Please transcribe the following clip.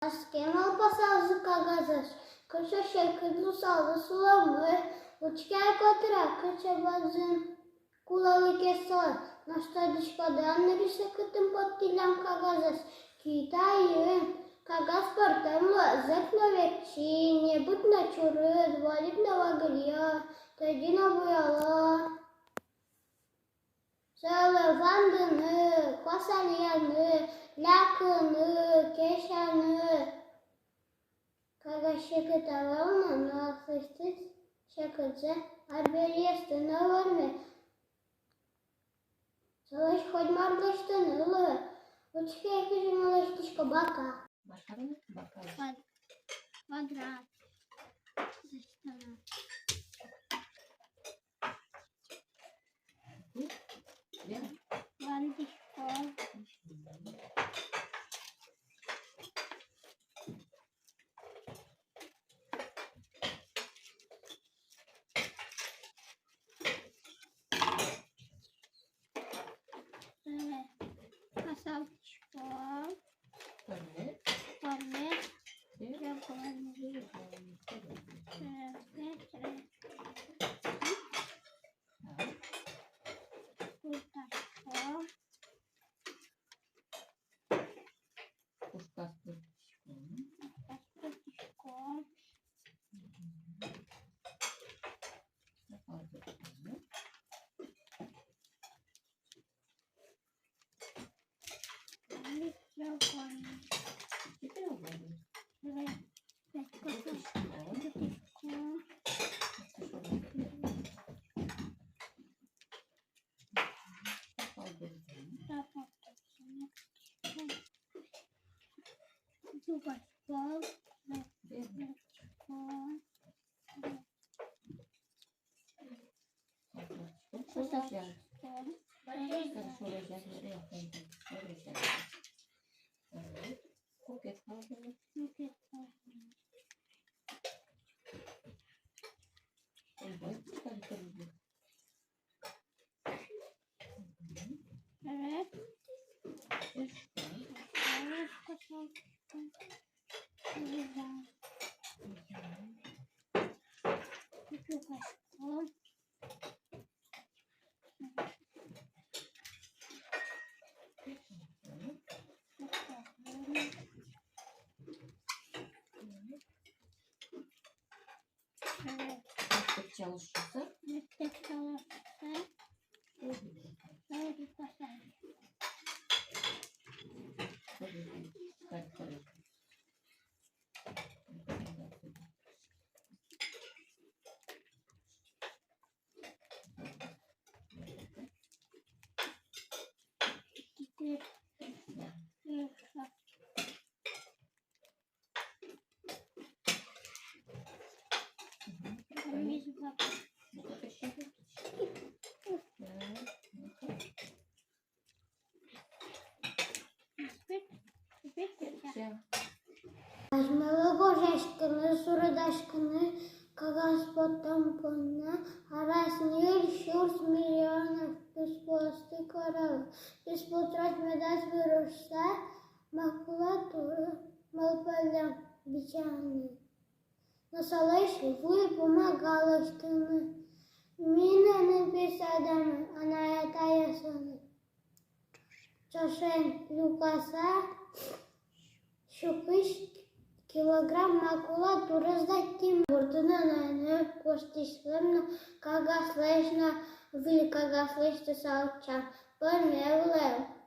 Schema pasazı kagazas. Kışa şekilli saldı sulamı. Uçkaya kotra. Kışa bazın kulalı kesal. Nasta dişkada anları sakıtın patilam kagazas. Kitayın. Кагаз портамла, зэкна вечи, не будь на чуры, двалит на вагалья, тайди на буяла. Сэлэвандыны, квасальяны, лякыны, кешаны. Кагаз шекытавална, но ахыстыз, шекытзе, арбелесты на варме. Салаш хоть мардыштын ылы, учкая кыжымалаштышка бака. Квадрат. Вандишко. Касавчко. Çalışırsa Ажмалы божешканы, сурадашканы, кагаз потампона, араснир шурс миллионов, бесполосты кораллов, бесполтрать медас выросса, макулатура, малпалям бичаны. Насалайш вуй помагалашканы, минаны бесаданы, анаятаясаны. Чошен люкаса, Шукыш килограмм макулатуры сдатим. Буртунананы костишлемно кагаслешна вили кагаслешты салча. Пырмевлев.